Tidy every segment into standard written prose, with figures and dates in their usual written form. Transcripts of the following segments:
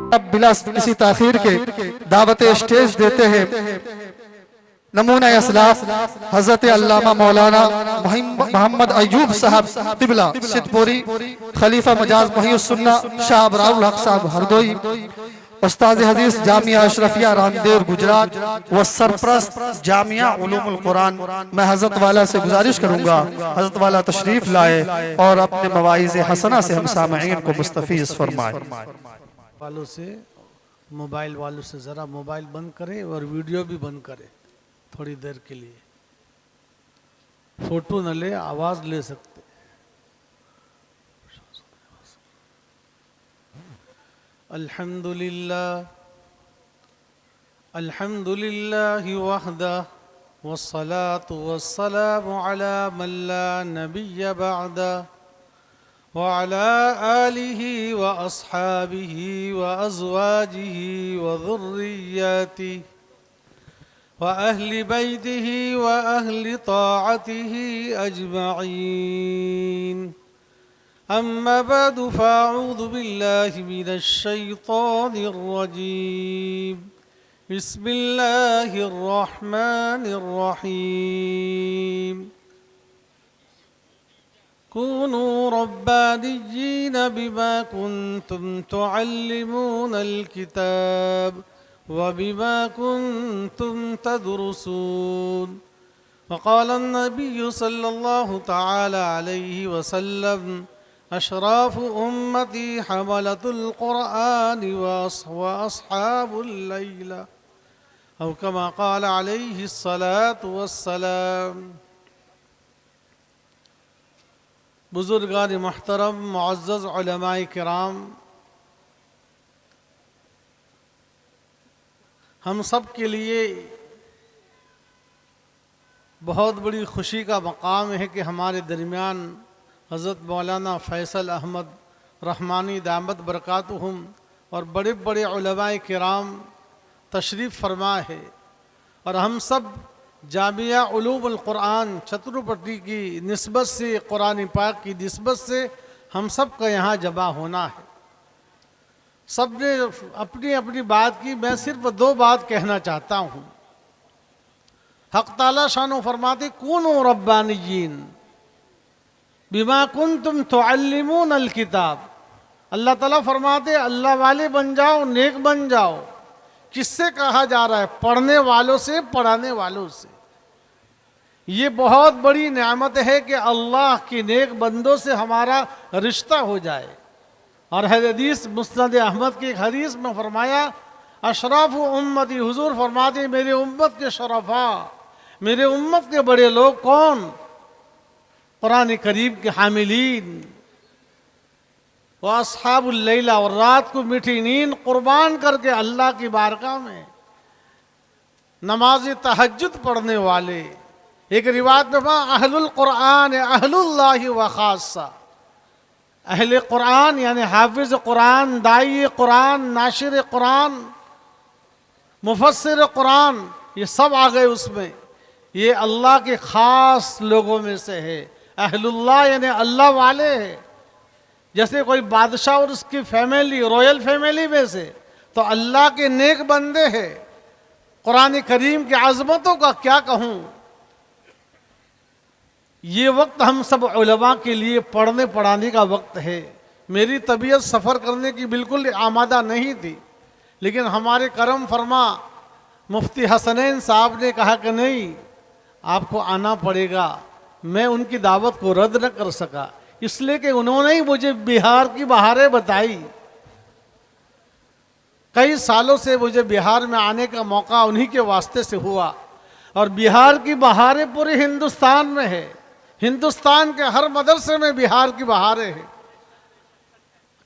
अब बिला किसी ताखीर के दावत स्टेज देते हैं नमूना असलाफ हजरत अल्लामा मौलाना मोहम्मद अयूब साहब तिबला सिद्धपुरी, खलीफा मजाज मुहियुस्सुन्ना शाह अबरारुल हक साहब हरदोई, उस्ताद हदीस जामिया अशरफिया रामदेव गुजरात व सरप्रस्त जामिया उलूमुल कुरान। मैं हजरत वाला से गुजारिश करूंगा हजरत वाला तशरीफ लाए और अपने मवाइज़ हसना से हम सामईन को मुस्तफीज फरमाए। वालों से मोबाइल वालों से ज़रा मोबाइल बंद करें और वीडियो भी बंद करें थोड़ी देर के लिए। फोटो न ले, आवाज़ ले सकते। अल्हम्दुलिल्लाह अल्हम्दुलिल्लाहि वहदा वस्सलातु वस्सलामु अला मन ला नबिय्य बअदा व अला आलिहि व अस्हाबिहि व अज़वाजिहि व ज़ुर्रिय्यतिहि व अहली बैतिहि व अहली ताअतिहि अजमईन। अम्मा बअदु फ़अऊज़ु बिल्लाहि मिनश शैतानिर रजीम। बिस्मिल्लाहिर रहमानिर रहीम। कूनू रब्बानिय्यीन बिमा कुन्तुम तुअल्लिमूनल किताब व बिमा कुन्तुम तदरुसून। वक़ाल अन्नबिय्यु सल्लल्लाहु तआला अलैहि वसल्लम अशराफु उम्मती हमलतुल क़ुरआन व अस्हाबुल लैला औ कमा क़ाल अलैहि अस्सलातु वस्सलाम। बुजुर्गान मुहतरम, मुअज़्ज़ज़ उलमाए किराम, हम सब के लिए बहुत बड़ी खुशी का मकाम है कि हमारे दरमियान हज़रत मौलाना फ़ैसल अहमद रहमानी दामत बरकातुहुम और बड़े बड़े उलमाए किराम तशरीफ़ फरमा है और हम सब जामिया उलूमुल कुरान छतरपुर की निस्बत से, कुरान पाक की निस्बत से हम सब का यहाँ जमा होना है। सब ने अपनी अपनी बात की, मैं सिर्फ दो बात कहना चाहता हूँ। हक़ ताला शानो फरमाते कूनू रब्बानिय्यीन बिमा कुन्तुम तुअल्लिमूनल किताब। अल्लाह ताला फरमाते अल्लाह वाले बन जाओ, नेक बन जाओ। किससे कहा जा रहा है? पढ़ने वालों से, पढ़ाने वालों से। ये बहुत बड़ी नेमत है कि अल्लाह के नेक बंदों से हमारा रिश्ता हो जाए। और हदीस मुस्नद अहमद की एक हदीस में फरमाया अशराफु उम्मती, हुजूर फरमाते मेरे उम्मत के शरफा, मेरे उम्मत के बड़े लोग कौन? कुरान करीम के हामिलीन व अस्हाबुल लैला, और रात को मीठी नींद कुर्बान करके अल्लाह की बारगाह में नमाज तहज्जुद पढ़ने वाले। एक रिवायत में अहलुल कुरान अहलुल्लाहि व खासा। अहले कुरान यानी हाफिज कुरान, दाई कुरान, नाशिर कुरान, मुफस्सिर कुरान, ये सब आ गए उसमें। ये अल्लाह के ख़ास लोगों में से है। अहलुल्लाह यानी अल्लाह वाले है। जैसे कोई बादशाह और उसकी फैमिली, रॉयल फैमिली में से, तो अल्लाह के नेक बंदे हैं। कुरान करीम की अज़मतों का क्या कहूँ। ये वक्त हम सब उलमा के लिए पढ़ने पढ़ाने का वक्त है। मेरी तबीयत सफ़र करने की बिल्कुल आमादा नहीं थी, लेकिन हमारे करम फरमा मुफ्ती हसनैन साहब ने कहा कि नहीं, आपको आना पड़ेगा। मैं उनकी दावत को रद्द न कर सका, इसलिए कि उन्होंने ही मुझे बिहार की बहारें बताई। कई सालों से मुझे बिहार में आने का मौका उन्हीं के वास्ते से हुआ। और बिहार की बहारें पूरे हिंदुस्तान में है। हिंदुस्तान के हर मदरसे में बिहार की बहारें हैं।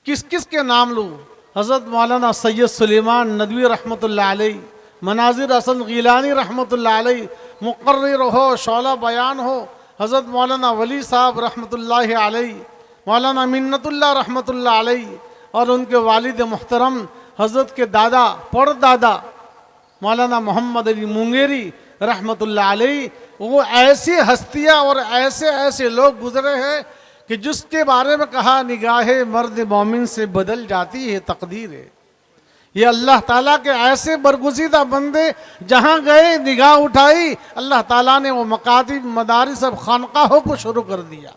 किस किस के नाम लूँ? हज़रत मौलाना सैयद सुलेमान नदवी रहमतुल्लाह अलैह, मनाजिर हसन गीलानी रहमतुल्लाह अलैह, मुक़र्रिर हो, शौला बयान हो हज़रत मौलाना वली साहब रहमतुल्लाह अलैह, मौलाना मिन्नतुल्लाह रहमतुल्लाह अलैह, और उनके वालिद मुहतरम हज़रत के दादा परदादा मौलाना मोहम्मद अली मुंगेरी रहमतुल्लाह अलैह। वो ऐसी हस्तियाँ और ऐसे ऐसे लोग गुजरे हैं कि जिसके बारे में कहा निगाहे मर्द मोमिन से बदल जाती है तकदीर है। ये अल्लाह ताला के ऐसे बरगुज़ीदा बंदे जहाँ गए निगाह उठाई, अल्लाह ताला ने वो मकातिब मदारिस अब खानकाहों को शुरू कर दिया।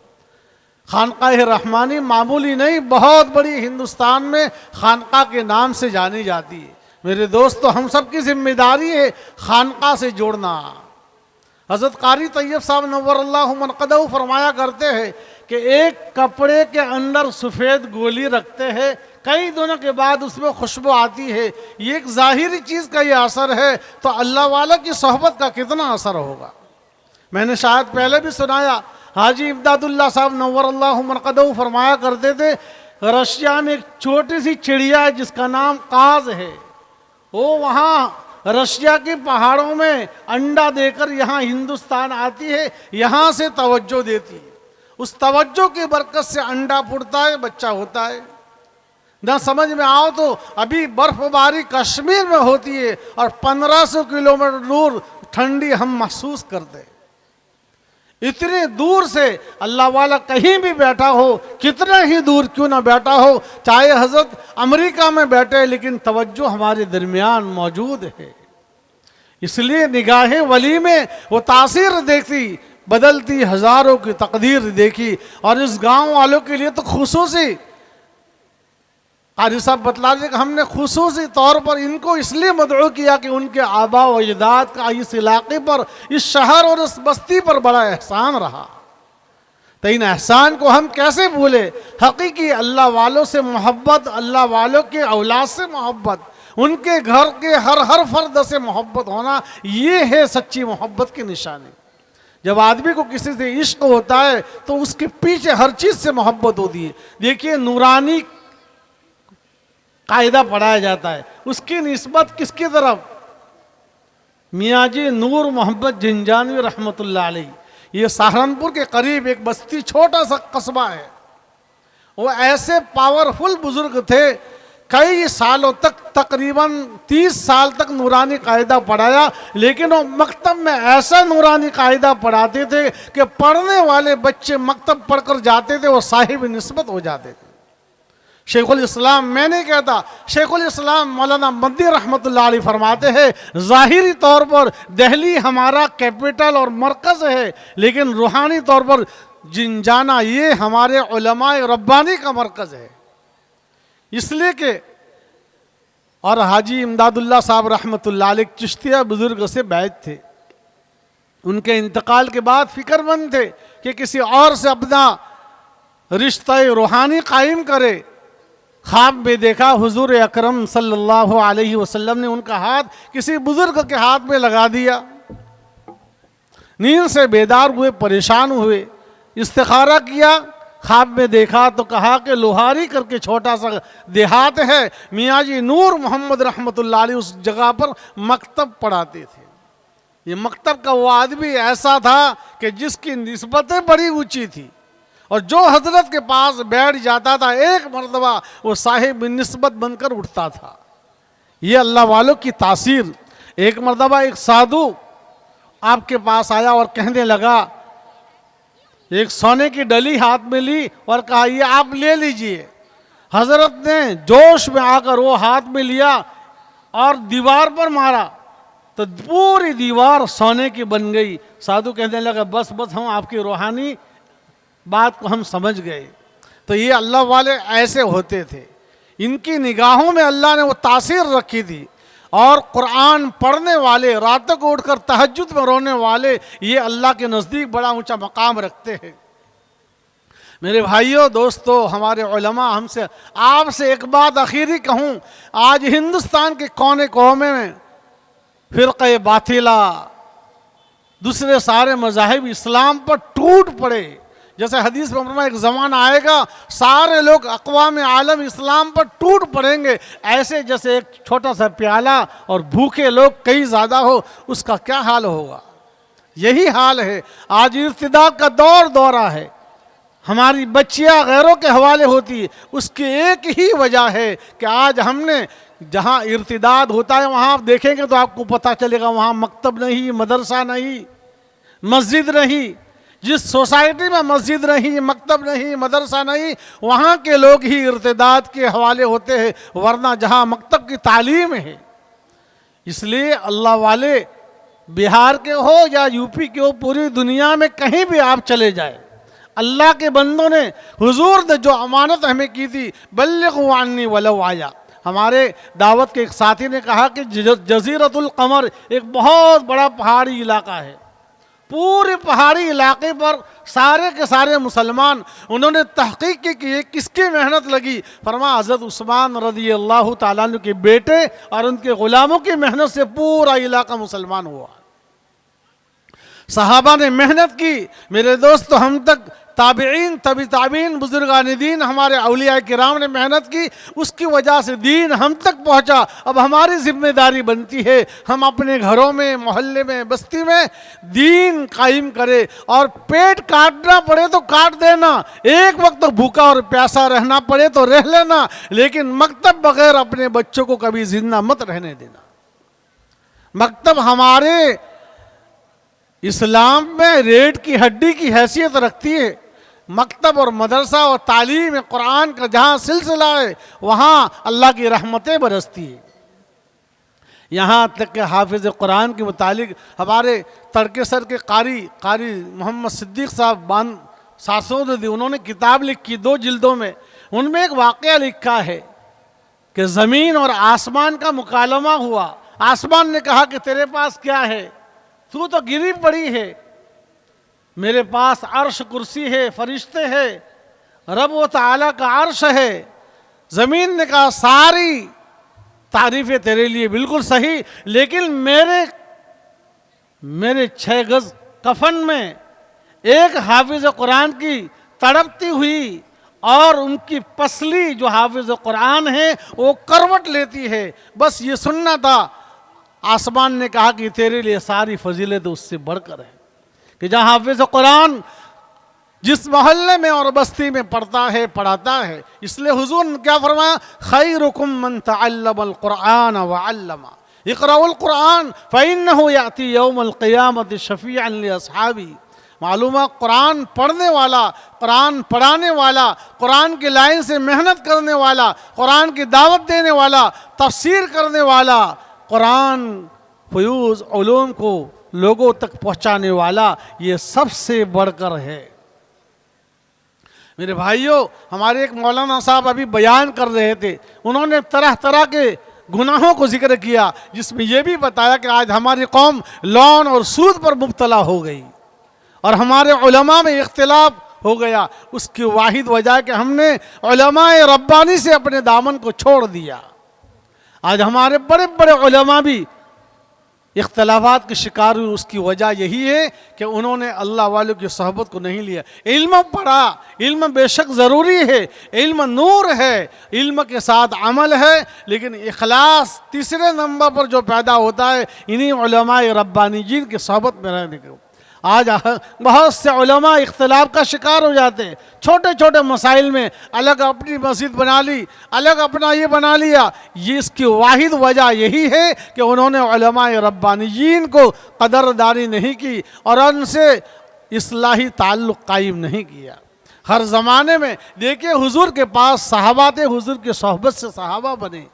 खानकाह रहमानी मामूली नहीं, बहुत बड़ी हिंदुस्तान में खानका के नाम से जानी जाती है। मेरे दोस्तों, हम सब की जिम्मेदारी है खानका से जोड़ना। हज़रत कारी तैयब साहब नव्वरल्लाहु मनक़दहु फरमाया करते हैं कि एक कपड़े के अंदर सफ़ेद गोली रखते हैं, कई दिनों के बाद उसमें खुशबू आती है। ये एक ज़ाहिरी चीज़ का ये असर है, तो अल्लाह वाला की सोहबत का कितना असर होगा। मैंने शायद पहले भी सुनाया, हाजी इमदादुल्लाह साहब नव्वरल्लाहु मनक़दहु फरमाया करते थे, रशिया में एक छोटी सी चिड़िया है जिसका नाम काज है। वो वहाँ रशिया के पहाड़ों में अंडा देकर यहाँ हिंदुस्तान आती है, यहाँ से तवज्जो देती है। उस तवज्जो की बरकत से अंडा फूटता है, बच्चा होता है। ना समझ में आओ तो अभी बर्फबारी कश्मीर में होती है और 1500 किलोमीटर दूर ठंडी हम महसूस करते हैं। इतने दूर से अल्लाह वाला कहीं भी बैठा हो, कितना ही दूर क्यों ना बैठा हो, चाहे हजरत अमेरिका में बैठे, लेकिन तवज्जो हमारे दरमियान मौजूद है। इसलिए निगाहे वली में वो तासीर देखी, बदलती हजारों की तकदीर देखी। और इस गांव वालों के लिए तो खुसूसी कारी साहब बतला दें कि हमने खुसूसी तौर पर इनको इसलिए मदऊ किया कि उनके आबा व अजदाद का इस इलाके पर, इस शहर और इस बस्ती पर बड़ा एहसान रहा। तो इन एहसान को हम कैसे भूले। हकीकी अल्लाह वालों से मोहब्बत, अल्लाह वालों के औलाद से मोहब्बत, उनके घर के हर फर्द से मोहब्बत होना, ये है सच्ची मोहब्बत की निशानी। जब आदमी को किसी से इश्क होता है तो उसके पीछे हर चीज़ से मोहब्बत होती है। देखिए, नूरानी कायदा पढ़ाया जाता है, उसकी निस्बत किसकी तरफ? मियाँ जी नूर मोहम्मद जिंजानी रहमतुल्लाह अलैह। ये सहारनपुर के करीब एक बस्ती, छोटा सा कस्बा है। वो ऐसे पावरफुल बुजुर्ग थे, कई सालों तक, तकरीबन 30 साल तक नूरानी कायदा पढ़ाया। लेकिन वो मकतब में ऐसा नूरानी कायदा पढ़ाते थे कि पढ़ने वाले बच्चे मकतब पढ़कर जाते थे, वो साहिब निस्बत हो जाते थे। शेखुल इस्लाम, मैं नहीं कहता, शेखुल इस्लाम मौलाना मद्दी रहमतुल्लाह अलैह फरमाते हैं, ज़ाहिरी तौर पर दिल्ली हमारा कैपिटल और मरकज़ है, लेकिन रूहानी तौर पर जिंजाना ये हमारे उलमाए रब्बानी का मरकज़ है। इसलिए कि और हाजी इमदादुल्लाह साहब रहमतुल्लाह अलैह चिश्तिया बुजुर्ग से बैत थे। उनके इंतकाल के बाद फिक्रमंद थे कि किसी और से अपना रिश्ता रूहानी कायम करे। ख्वाब में देखा हुजूर अकरम सल्लल्लाहु अलैहि वसल्लम ने उनका हाथ किसी बुजुर्ग के हाथ में लगा दिया। नींद से बेदार हुए, परेशान हुए, इस्तिखारा किया। ख्वाब में देखा तो कहा कि लोहारी करके छोटा सा देहात है, मियाँ जी नूर मोहम्मद रहमतुल्लाह अलैह उस जगह पर मकतब पढ़ाते थे। ये मकतब का वो आदमी ऐसा था कि जिसकी निस्बतें बड़ी ऊंची थी, और जो हजरत के पास बैठ जाता था एक मरतबा वो साहिब निस्बत बनकर उठता था। ये अल्लाह वालों की तासीर। एक मरतबा एक साधु आपके पास आया और कहने लगा, एक सोने की डली हाथ में ली और कहा ये आप ले लीजिए। हजरत ने जोश में आकर वो हाथ में लिया और दीवार पर मारा तो पूरी दीवार सोने की बन गई। साधु कहने लगा, बस बस हम आपकी रूहानी बात को हम समझ गए। तो ये अल्लाह वाले ऐसे होते थे, इनकी निगाहों में अल्लाह ने वो तासीर रखी थी। और कुरान पढ़ने वाले, रातों को उठकर तहज्जुद में रोने वाले, ये अल्लाह के नज़दीक बड़ा ऊंचा मकाम रखते हैं। मेरे भाइयों, दोस्तों, हमारे उलमा, हमसे आपसे एक बात आखिरी कहूँ, आज हिंदुस्तान के कोने कोने में फिरक़े बातिला, दूसरे सारे मज़ाहिब इस्लाम पर टूट पड़े। जैसे हदीस में एक ज़माना आएगा सारे लोग अक़वाम आलम इस्लाम पर टूट पड़ेंगे, ऐसे जैसे एक छोटा सा प्याला और भूखे लोग कई ज़्यादा हो, उसका क्या हाल होगा। यही हाल है। आज इर्तिदाद का दौरा है, हमारी बच्चियाँ गैरों के हवाले होती है। उसकी एक ही वजह है कि आज हमने जहाँ इर्तिदाद होता है वहाँ आप देखेंगे तो आपको पता चलेगा वहाँ मकतब नहीं, मदरसा नहीं, मस्जिद नहीं। जिस सोसाइटी में मस्जिद नहीं, मकतब नहीं, मदरसा नहीं, वहाँ के लोग ही इर्तिदाद के हवाले होते हैं, वरना जहाँ मकतब की तालीम है। इसलिए अल्लाह वाले बिहार के हो या यूपी के हो, पूरी दुनिया में कहीं भी आप चले जाए, अल्लाह के बंदों ने, हुजूर ने जो अमानत हमें की थी, बल्लिगू अन्नी वलौ आया। हमारे दावत के एक साथी ने कहा कि जजीरतुल कमर एक बहुत बड़ा पहाड़ी इलाका है, पूरे पहाड़ी इलाके पर सारे के सारे मुसलमान। उन्होंने तहकीक की कि ये किसकी मेहनत लगी। फरमा हज़रत उस्मान रज़ी अल्लाह ताला अन्हु के बेटे और उनके ग़ुलामों की मेहनत से पूरा इलाका मुसलमान हुआ। सहाबा ने मेहनत की। मेरे दोस्त, हम तक ताबीन, तबी ताबीन, बुजुर्गान दीन, हमारे औलिया किराम ने मेहनत की, उसकी वजह से दीन हम तक पहुंचा। अब हमारी जिम्मेदारी बनती है हम अपने घरों में, मोहल्ले में, बस्ती में दीन कायम करें। और पेट काटना पड़े तो काट देना, एक वक्त तो भूखा और प्यासा रहना पड़े तो रह लेना, लेकिन मकतब बगैर अपने बच्चों को कभी जिंदा मत रहने देना। मकतब हमारे इस्लाम में रीढ़ की हड्डी की हैसियत रखती है। मकतब और मदरसा और तालीम कुरान का जहाँ सिलसिला है, वहाँ अल्लाह की रहमतें बरसती है। यहाँ तक कि हाफिज़ कुरान के मुतालिक हमारे तड़केसर के कारी मोहम्मद सिद्दीक साहब सासोदी, उन्होंने किताब लिखी 2 जिल्दों में। उनमें एक वाक़या लिखा है कि ज़मीन और आसमान का मुकालमा हुआ। आसमान ने कहा कि तेरे पास क्या है, तू तो गिरी पड़ी है, मेरे पास अर्श कुर्सी है, फरिश्ते हैं, रब व ताला का अर्श है। ज़मीन ने कहा सारी तारीफ़ें तेरे लिए बिल्कुल सही, लेकिन मेरे 6 गज कफन में एक हाफिज़ कुरान की तड़पती हुई और उनकी पसली जो हाफिज़ कुरान है वो करवट लेती है, बस ये सुनना था। आसमान ने कहा कि तेरे लिए सारी फजीलत उससे बढ़कर है कि जहाँ हाफिज़ कुरान जिस मोहल्ले में और बस्ती में पढ़ता है, पढ़ाता है। इसलिए हुजूर ने क्या फरमाया, खैरुकुम मन तअल्लमल कुरान व अल्लमा, इक़राउल कुरान फ़इन्नहु याती यौमल क़ियामति शफ़ीअन लि अस्हाबी। मालूम है, कुरान पढ़ने वाला, कुरान पढ़ाने वाला, कुरान की लाइन से मेहनत करने वाला, कुरान की दावत देने वाला, तफसीर करने वाला, कुरान फ़यूज़ उलूम को लोगों तक पहुंचाने वाला, ये सबसे बढ़कर है। मेरे भाइयों, हमारे एक मौलाना साहब अभी बयान कर रहे थे, उन्होंने तरह तरह के गुनाहों को जिक्र किया, जिसमें यह भी बताया कि आज हमारी कौम लौन और सूद पर मुब्तला हो गई और हमारे उलमा में इख्तिलाफ हो गया। उसकी वाहिद वजह कि हमने उलमाए रब्बानी से अपने दामन को छोड़ दिया। आज हमारे बड़े बड़े उलमा भी इख्तलाफात के शिकार हुए। उसकी वजह यही है कि उन्होंने अल्लाह वालों की सोहबत को नहीं लिया। इल्म पढ़ा, इल्म बेशक ज़रूरी है, इल्म नूर है, इल्म के साथ अमल है, लेकिन इखलास तीसरे नंबर पर जो पैदा होता है इन्हीं उलमाए रब्बानीयीन की सोहबत में रहने के। आज बहुत से उलमा इख्तिलाफ का शिकार हो जाते हैं, छोटे छोटे मसाइल में अलग अपनी मस्जिद बना ली, अलग अपना ये बना लिया। ये इसकी वाहिद वजह यही है कि उन्होंने उलमाए रब्बानीयीन को कदरदारी नहीं की और उनसे इस्लाही ताल्लुक़ कायम नहीं किया। हर ज़माने में देखिए, हुजूर के पास सहाबा थे, हुजूर की सोहबत से सहाबा बने।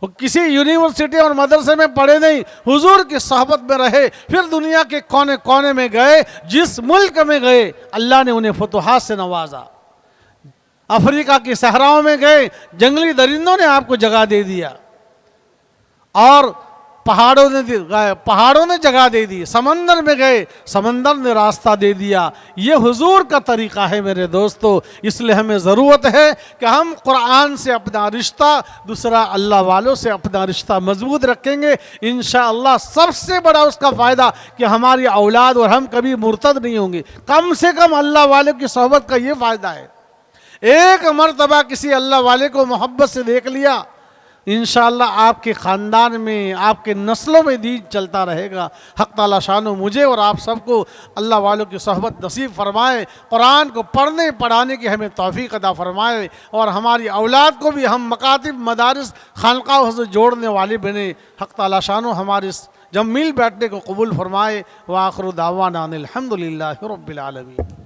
वो किसी यूनिवर्सिटी और मदरसे में पढ़े नहीं, हुजूर की सोहबत में रहे, फिर दुनिया के कोने कोने में गए। जिस मुल्क में गए अल्लाह ने उन्हें फतुहात से नवाजा। अफ्रीका की सहराओं में गए, जंगली दरिंदों ने आपको जगह दे दिया और पहाड़ों ने जगह दे दी। समंदर में गए, समंदर ने रास्ता दे दिया। ये हुजूर का तरीक़ा है मेरे दोस्तों। इसलिए हमें ज़रूरत है कि हम कुरान से अपना रिश्ता, दूसरा अल्लाह वालों से अपना रिश्ता मजबूत रखेंगे। इंशाअल्लाह सबसे बड़ा उसका फ़ायदा कि हमारी औलाद और हम कभी मुर्तद नहीं होंगे। कम से कम अल्लाह वालों की सोहबत का ये फ़ायदा है। एक मरतबा किसी अल्लाह वाले को मोहब्बत से देख लिया, इंशाअल्लाह आपके ख़ानदान में, आपके नस्लों में दीन चलता रहेगा। हक़ ताला शानो मुझे और आप सबको अल्लाह वालों की सोहबत नसीब फरमाए, कुरान को पढ़ने पढ़ाने की हमें तौफ़ीक़ अता फरमाए और हमारी औलाद को भी हम मकातिब, मदारिस, खानक़ाहों से जोड़ने वाले बने। हक़ ताला शानो हमारे जब मिल बैठने को कबूल फरमाए। व आखिरु दावाना अनिल हम्दुलिल्लाहि रब्बिल आलमीन।